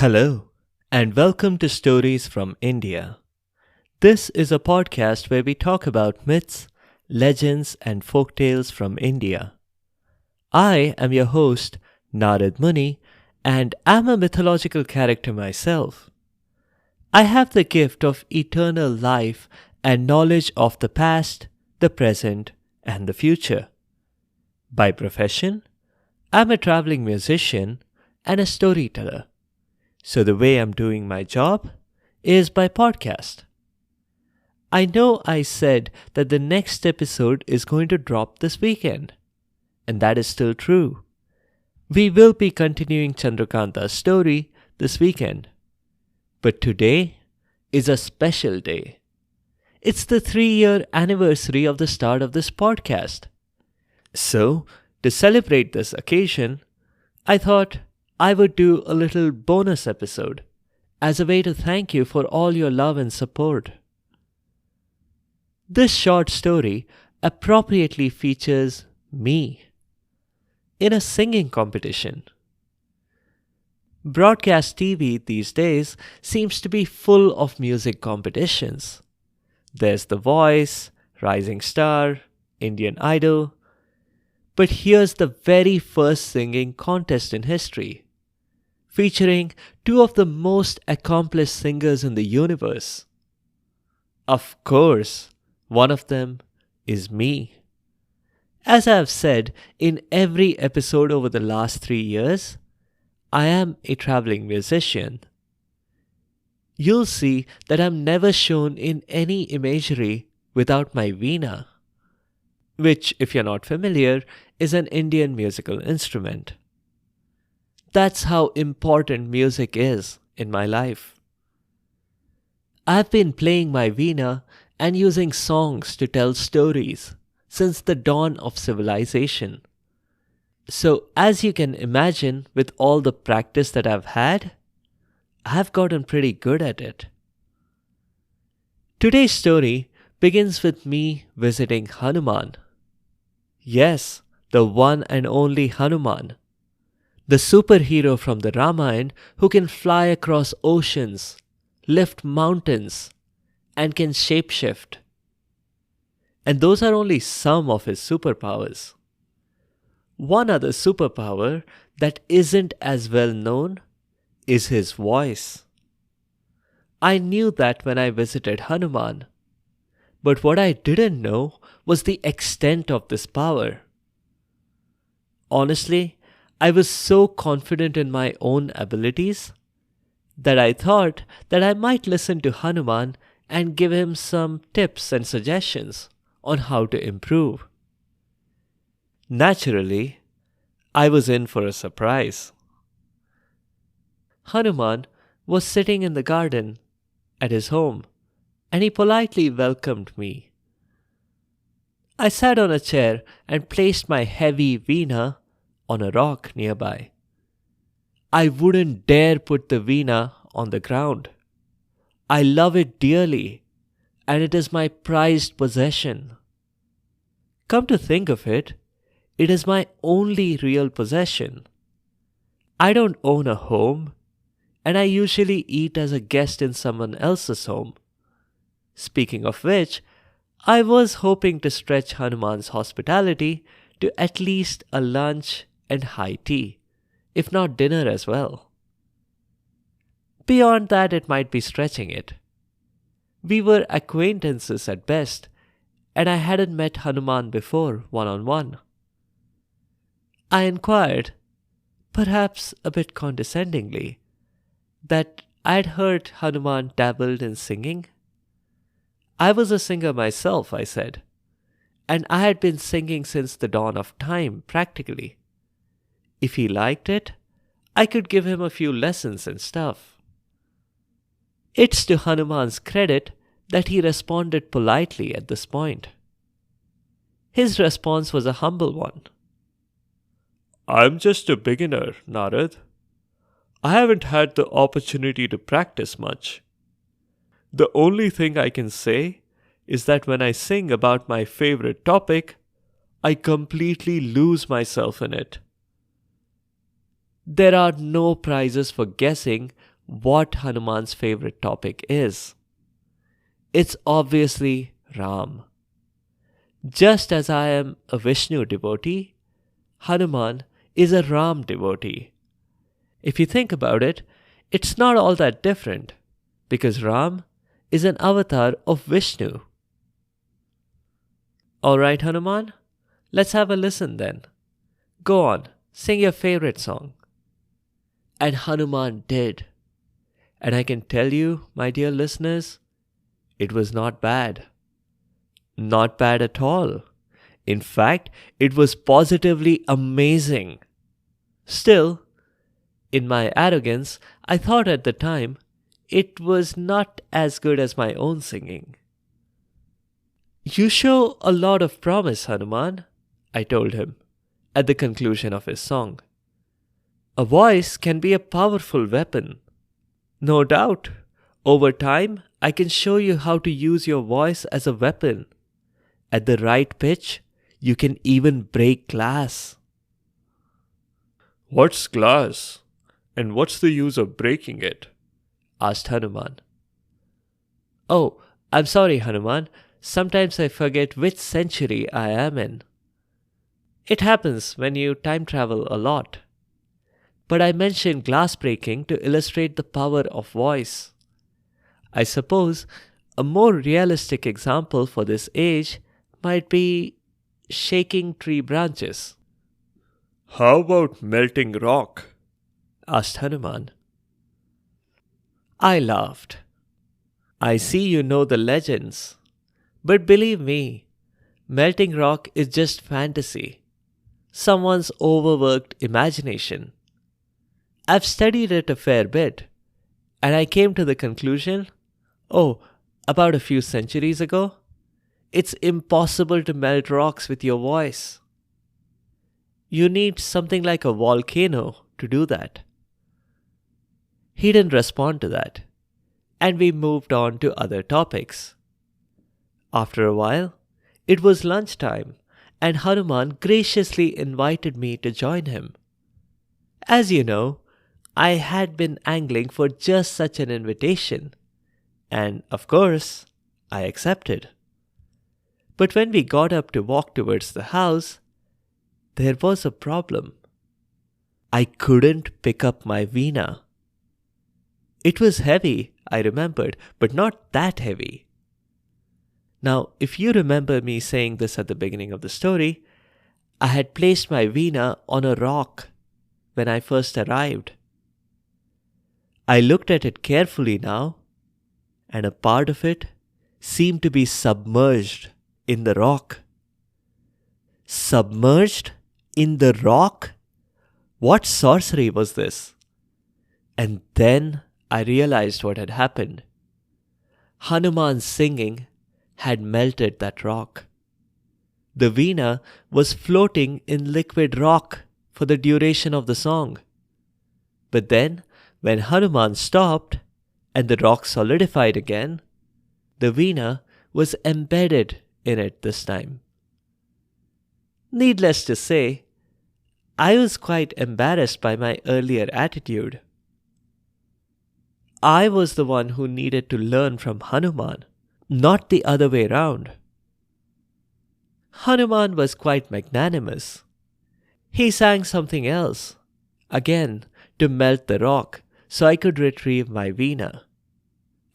Hello, and welcome to Stories from India. This is a podcast where we talk about myths, legends, and folktales from India. I am your host, Muni, and I'm a mythological character myself. I have the gift of eternal life and knowledge of the past, the present, and the future. By profession, I'm a traveling musician and a storyteller. So the way I'm doing my job is by podcast. I know I said that the next episode is going to drop this weekend, and that is still true. We will be continuing Chandrakanta's story this weekend. But today is a special day. It's the 3-year anniversary of the start of this podcast. So, to celebrate this occasion, I thought I would do a little bonus episode as a way to thank you for all your love and support. This short story appropriately features me in a singing competition. Broadcast TV these days seems to be full of music competitions. There's The Voice, Rising Star, Indian Idol. But here's the very first singing contest in history, featuring two of the most accomplished singers in the universe. Of course, one of them is me. As I have said in every episode over the last 3 years, I am a traveling musician. You'll see that I'm never shown in any imagery without my veena, which, if you're not familiar, is an Indian musical instrument. That's how important music is in my life. I've been playing my veena and using songs to tell stories since the dawn of civilization. So, as you can imagine, with all the practice that I've had, I've gotten pretty good at it. Today's story begins with me visiting Hanuman. Yes, the one and only Hanuman, the superhero from the Ramayana who can fly across oceans, lift mountains, and can shapeshift. And those are only some of his superpowers. One other superpower that isn't as well known is his voice. I knew that when I visited Hanuman, but what I didn't know was the extent of this power. Honestly, I was so confident in my own abilities that I thought that I might listen to Hanuman and give him some tips and suggestions on how to improve. Naturally, I was in for a surprise. Hanuman was sitting in the garden at his home, and he politely welcomed me. I sat on a chair and placed my heavy veena on a rock nearby. I wouldn't dare put the veena on the ground. I love it dearly, and it is my prized possession. Come to think of it, it is my only real possession. I don't own a home, and I usually eat as a guest in someone else's home. Speaking of which, I was hoping to stretch Hanuman's hospitality to at least a lunch and high tea, if not dinner as well. Beyond that, it might be stretching it. We were acquaintances at best, and I hadn't met Hanuman before one-on-one. I inquired, perhaps a bit condescendingly, that I'd heard Hanuman dabbled in singing. I was a singer myself, I said, and I had been singing since the dawn of time, practically. If he liked it, I could give him a few lessons and stuff. It's to Hanuman's credit that he responded politely at this point. His response was a humble one. I'm just a beginner, Narad. I haven't had the opportunity to practice much. The only thing I can say is that when I sing about my favorite topic, I completely lose myself in it. There are no prizes for guessing what Hanuman's favorite topic is. It's obviously Ram. Just as I am a Vishnu devotee, Hanuman is a Ram devotee. If you think about it, it's not all that different, because Ram is an avatar of Vishnu. Alright, Hanuman, let's have a listen then. Go on, sing your favorite song. And Hanuman did. And I can tell you, my dear listeners, it was not bad. Not bad at all. In fact, it was positively amazing. Still, in my arrogance, I thought at the time it was not as good as my own singing. You show a lot of promise, Hanuman, I told him at the conclusion of his song. A voice can be a powerful weapon. No doubt, over time, I can show you how to use your voice as a weapon. At the right pitch, you can even break glass. What's glass? And what's the use of breaking it? Asked Hanuman. Oh, I'm sorry, Hanuman. Sometimes I forget which century I am in. It happens when you time travel a lot. But I mentioned glass breaking to illustrate the power of voice. I suppose a more realistic example for this age might be shaking tree branches. How about melting rock? Asked Hanuman. I laughed. I see you know the legends. But believe me, melting rock is just fantasy. Someone's overworked imagination. I've studied it a fair bit, and I came to the conclusion, about a few centuries ago, it's impossible to melt rocks with your voice. You need something like a volcano to do that. He didn't respond to that, and we moved on to other topics. After a while, it was lunchtime, and Hanuman graciously invited me to join him. As you know, I had been angling for just such an invitation, and of course, I accepted. But when we got up to walk towards the house, there was a problem. I couldn't pick up my veena. It was heavy, I remembered, but not that heavy. Now, if you remember me saying this at the beginning of the story, I had placed my veena on a rock when I first arrived. I looked at it carefully now, and a part of it seemed to be submerged in the rock. Submerged in the rock? What sorcery was this? And then I realized what had happened. Hanuman's singing had melted that rock. The veena was floating in liquid rock for the duration of the song. But then, when Hanuman stopped and the rock solidified again, the veena was embedded in it this time. Needless to say, I was quite embarrassed by my earlier attitude. I was the one who needed to learn from Hanuman, not the other way round. Hanuman was quite magnanimous. He sang something else, again to melt the rock so I could retrieve my veena.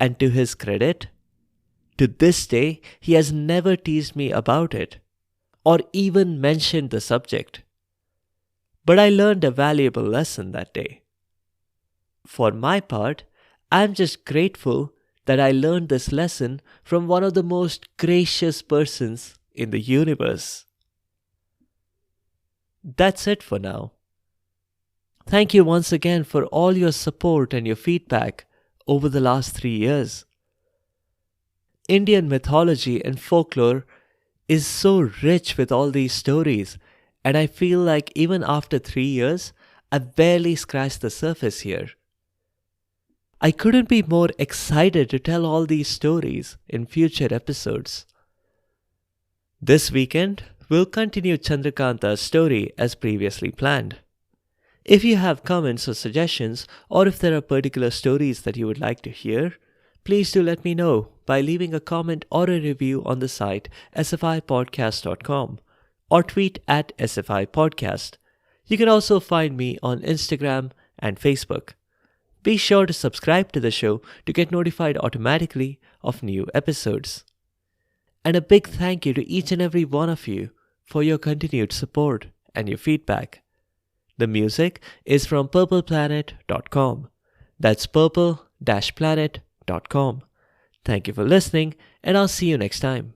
And to his credit, to this day he has never teased me about it, or even mentioned the subject. But I learned a valuable lesson that day. For my part, I am just grateful that I learned this lesson from one of the most gracious persons in the universe. That's it for now. Thank you once again for all your support and your feedback over the last 3 years. Indian mythology and folklore is so rich with all these stories, and I feel like even after 3 years, I've barely scratched the surface here. I couldn't be more excited to tell all these stories in future episodes. This weekend, we'll continue Chandrakanta's story as previously planned. If you have comments or suggestions, or if there are particular stories that you would like to hear, please do let me know by leaving a comment or a review on the site sfipodcast.com or tweet at sfipodcast. You can also find me on Instagram and Facebook. Be sure to subscribe to the show to get notified automatically of new episodes. And a big thank you to each and every one of you for your continued support and your feedback. The music is from purpleplanet.com. That's purple-planet.com. Thank you for listening, and I'll see you next time.